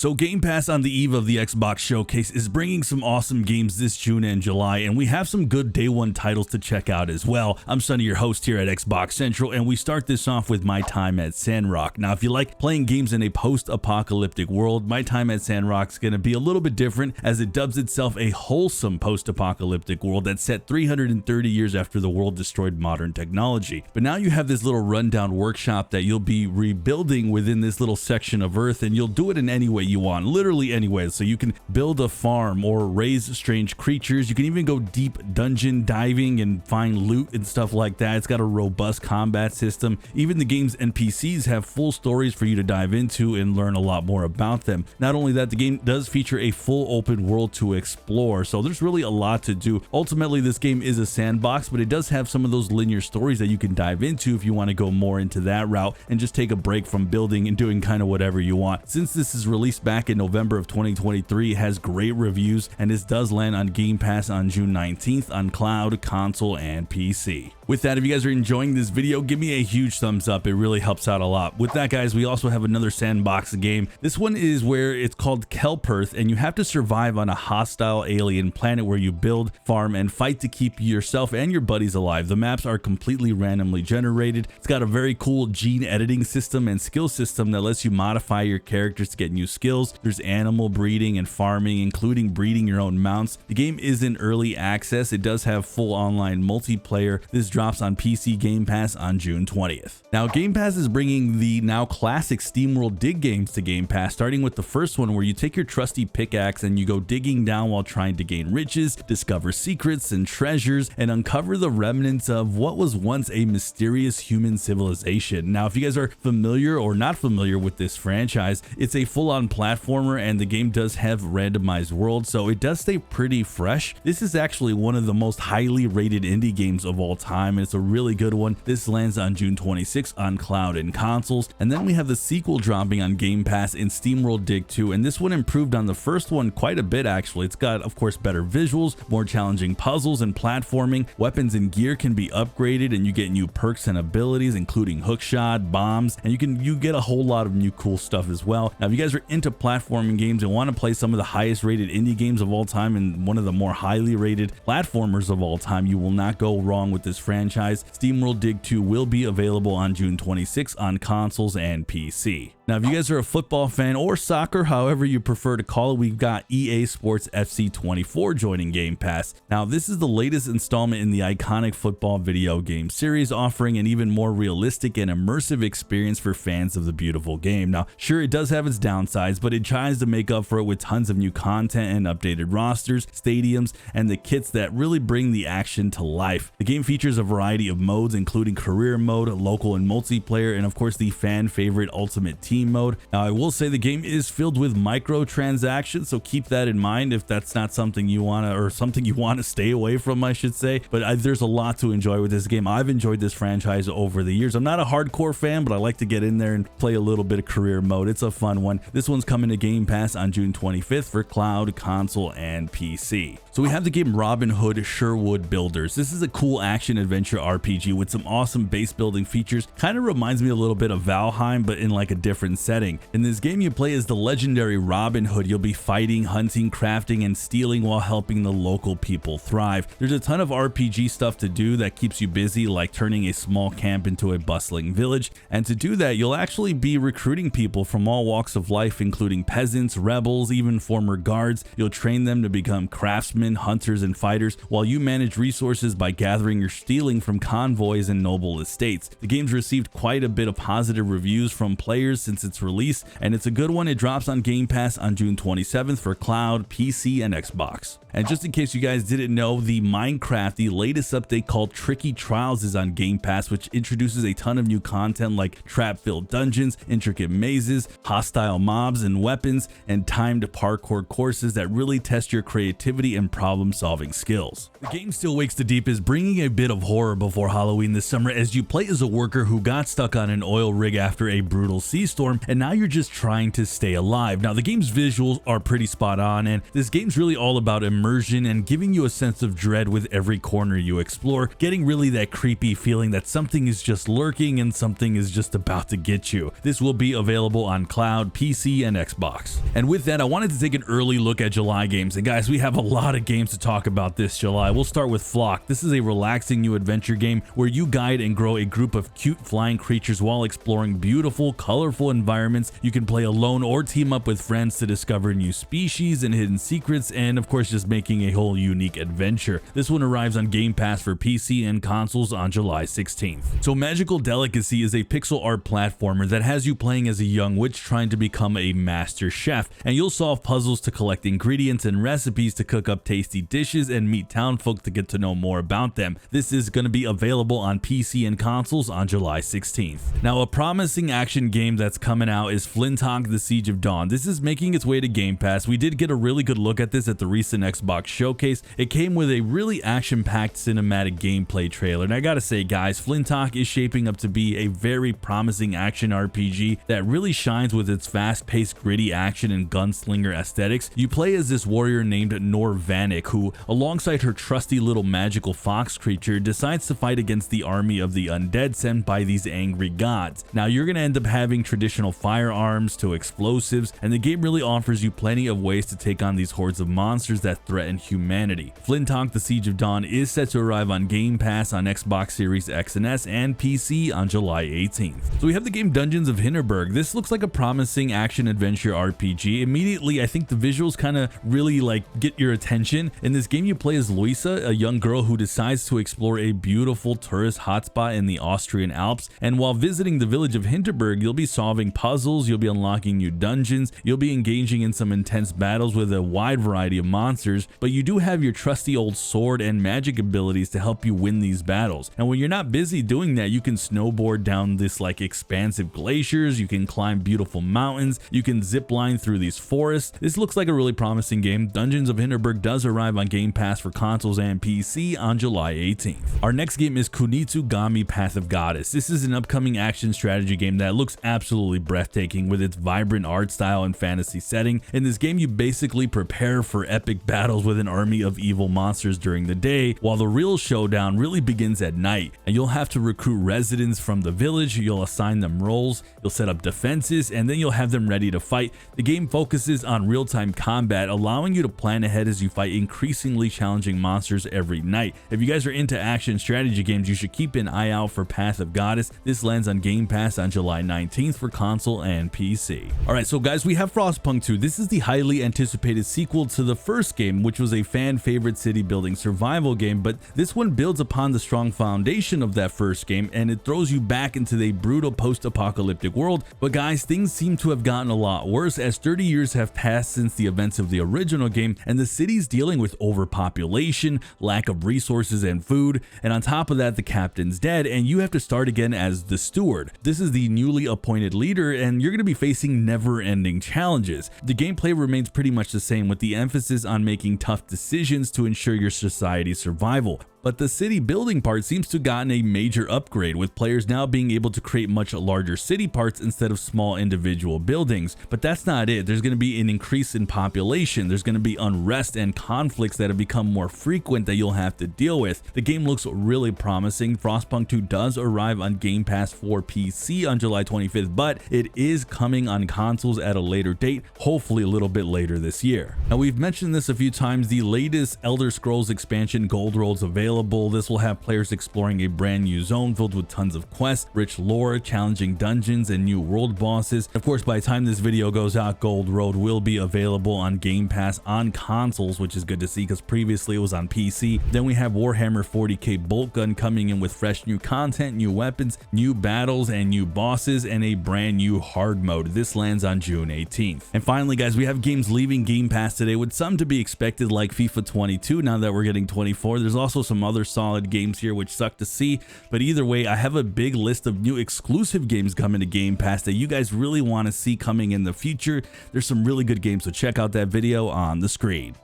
So Game Pass on the eve of the Xbox Showcase is bringing some awesome games this June and July, and we have some good day one titles to check out as well. I'm Sonny, your host here at Xbox Central, and we start this off with My Time at Sandrock. Now, if you like playing games in a post-apocalyptic world, My Time at Sandrock is going to be a little bit different, as it dubs itself a wholesome post-apocalyptic world that's set 330 years after the world destroyed modern technology. But now you have this little rundown workshop that you'll be rebuilding within this little section of Earth, and you'll do it in any way you want, literally anyway. So you can build a farm or raise strange creatures. You can even go deep dungeon diving and find loot and stuff like that. It's got a robust combat system. Even the game's NPCs have full stories for you to dive into and learn a lot more about them. Not only that, the game does feature a full open world to explore, so there's really a lot to do. Ultimately, this game is a sandbox, but it does have some of those linear stories that you can dive into if you want to go more into that route and just take a break from building and doing kind of whatever you want. Since this is released back in November of 2023, it has great reviews, and this does land on Game Pass on June 19th on cloud, console, and PC. With that, if you guys are enjoying this video, give me a huge thumbs up. It really helps out a lot. With that, guys, we also have another sandbox game. This one is where it's called Keplerth, and you have to survive on a hostile alien planet where you build, farm, and fight to keep yourself and your buddies alive. The maps are completely randomly generated. It's got a very cool gene editing system and skill system that lets you modify your characters to get new skills. There's animal breeding and farming, including breeding your own mounts. The game is in early access. It does have full online multiplayer. This drops on PC Game Pass on June 20th. Now, Game Pass is bringing the now classic Steamworld Dig games to Game Pass, starting with the first one where you take your trusty pickaxe and you go digging down while trying to gain riches, discover secrets and treasures, and uncover the remnants of what was once a mysterious human civilization. Now, if you guys are familiar or not familiar with this franchise, it's a full-on platformer, and the game does have randomized worlds, so it does stay pretty fresh. This is actually one of the most highly rated indie games of all time. It's a really good one. This lands on June 26th on cloud and consoles. And then we have the sequel dropping on Game Pass in Steamworld Dig 2, and this one improved on the first one quite a bit actually. It's got, of course, better visuals, more challenging puzzles and platforming. Weapons and gear can be upgraded, and you get new perks and abilities, including hookshot, bombs, and you get a whole lot of new cool stuff as well. Now, if you guys are into platforming games and want to play some of the highest rated indie games of all time and one of the more highly rated platformers of all time, you will not go wrong with this franchise. Steamworld Dig 2 will be available on June 26th on consoles and PC. Now, if you guys are a football fan or soccer, however you prefer to call it, we've got EA Sports FC 24 joining Game Pass. Now, this is the latest installment in the iconic football video game series, offering an even more realistic and immersive experience for fans of the beautiful game. Now, sure, it does have its downsides, but it tries to make up for it with tons of new content and updated rosters, stadiums, and the kits that really bring the action to life. The game features a variety of modes, including career mode, local and multiplayer, and of course the fan favorite ultimate team mode. Now, I will say the game is filled with microtransactions, so keep that in mind if that's not something you want to, or something you want to stay away from, I should say. But there's a lot to enjoy with this game. I've enjoyed this franchise over the years. I'm not a hardcore fan, but I like to get in there and play a little bit of career mode. It's a fun one. This one's coming to Game Pass on June 25th for cloud, console, and PC. So we have the game Robin Hood Sherwood Builders. This is a cool action adventure RPG with some awesome base building features. Kind of reminds me a little bit of Valheim, but in like a different setting. In this game, you play as the legendary Robin Hood. You'll be fighting, hunting, crafting, and stealing while helping the local people thrive. There's a ton of RPG stuff to do that keeps you busy, like turning a small camp into a bustling village. And to do that, you'll actually be recruiting people from all walks of life, including peasants, rebels, even former guards. You'll train them to become craftsmen, hunters, and fighters, while you manage resources by gathering or stealing from convoys and noble estates. The game's received quite a bit of positive reviews from players since its release, and it's a good one. It drops on Game Pass on June 27th for cloud, PC, and Xbox. And just in case you guys didn't know, the Minecraft, the latest update called Tricky Trials, is on Game Pass, which introduces a ton of new content like trap-filled dungeons, intricate mazes, hostile mobs and weapons, and timed parkour courses that really test your creativity and and problem-solving skills. The game Still Wakes the Deep is bringing a bit of horror before Halloween this summer, as you play as a worker who got stuck on an oil rig after a brutal sea storm, and now you're just trying to stay alive. Now, the game's visuals are pretty spot on, and this game's really all about immersion and giving you a sense of dread with every corner you explore, getting really that creepy feeling that something is just lurking and something is just about to get you. This will be available on cloud, PC, and Xbox. And with that, I wanted to take an early look at July games, and guys, we have a lot of games to talk about this July. We'll start with Flock. This is a relaxing new adventure game where you guide and grow a group of cute flying creatures while exploring beautiful, colorful environments. You can play alone or team up with friends to discover new species and hidden secrets, and of course just making a whole unique adventure. This one arrives on Game Pass for PC and consoles on July 16th. So Magical Delicacy is a pixel art platformer that has you playing as a young witch trying to become a master chef, and you'll solve puzzles to collect ingredients and recipes to cook up tasty dishes and meet townfolk to get to know more about them. This is going to be available on PC and consoles on July 16th. Now, a promising action game that's coming out is Flintock: The Siege of Dawn. This is making its way to Game Pass. We did get a really good look at this at the recent Xbox showcase. It came with a really action-packed cinematic gameplay trailer, and I gotta say guys, Flintock is shaping up to be a very promising action RPG that really shines with its fast-paced, gritty action and gunslinger aesthetics. You play as this warrior named Norvanik, who, alongside her trusty little magical fox creature, decides to fight against the army of the undead sent by these angry gods. Now, you're gonna end up having traditional firearms to explosives, and the game really offers you plenty of ways to take on these hordes of monsters that threaten humanity. Flintock: The Siege of Dawn is set to arrive on Game Pass on Xbox Series X and S and PC on July 18th. So we have the game Dungeons of Hinterberg. This looks like a promising action-adventure RPG. Immediately, I think the visuals kind of really get your attention. In this game, you play as Luisa, a young girl who decides to explore a beautiful tourist hotspot in the Austrian Alps, and while visiting the village of Hinterberg, you'll be solving puzzles, you'll be unlocking new dungeons, you'll be engaging in some intense battles with a wide variety of monsters, but you do have your trusty old sword and magic abilities to help you win these battles. And when you're not busy doing that, you can snowboard down this expansive glaciers, you can climb beautiful mountains, you can zip line through these forests. This looks like a really promising game. Dungeons of Hinterberg does arrive on Game Pass for consoles and PC on July 18th. Our next game is Kunitsu Gami: Path of Goddess. This is an upcoming action strategy game that looks absolutely breathtaking with its vibrant art style and fantasy setting. In this game, you basically prepare for epic battles with an army of evil monsters during the day, while the real showdown really begins at night, and you'll have to recruit residents from the village, you'll assign them roles, you'll set up defenses, and then you'll have them ready to fight. The game focuses on real-time combat, allowing you to plan ahead as you fight increasingly challenging monsters every night. If you guys are into action strategy games, you should keep an eye out for Path of Goddess. This lands on Game Pass on July 19th for console and PC. Alright, so guys, we have FrostPunk 2. This is the highly anticipated sequel to the first game, which was a fan favorite city building survival game, but this one builds upon the strong foundation of that first game, and it throws you back into the brutal post-apocalyptic world. But guys, things seem to have gotten a lot worse, as 30 years have passed since the events of the original game, and the city's dealing with overpopulation, lack of resources and food, and on top of that, the captain's dead, and you have to start again as the steward. This is the newly appointed leader, and you're going to be facing never-ending challenges. The gameplay remains pretty much the same, with the emphasis on making tough decisions to ensure your society's survival. But the city building part seems to have gotten a major upgrade, with players now being able to create much larger city parts instead of small individual buildings. But that's not it. There's going to be an increase in population, there's going to be unrest and conflicts that have become more frequent that you'll have to deal with. The game looks really promising. FrostPunk 2 does arrive on Game Pass for PC on July 25th, but it is coming on consoles at a later date, hopefully a little bit later this year. Now, we've mentioned this a few times, the latest Elder Scrolls expansion Gold Road is available. This will have players exploring a brand new zone filled with tons of quests, rich lore, challenging dungeons, and new world bosses. Of course, by the time this video goes out, Gold Road will be available on Game Pass on consoles, which is good to see because previously it was on PC. Then we have Warhammer 40k Bolt Gun coming in with fresh new content, new weapons, new battles, and new bosses, and a brand new hard mode. This lands on June 18th. And finally, guys, we have games leaving Game Pass today, with some to be expected like FIFA 22 now that we're getting 24. There's also some other solid games here which suck to see, but either way, I have a big list of new exclusive games coming to Game Pass that you guys really want to see coming in the future. There's some really good games, so check out that video on the screen.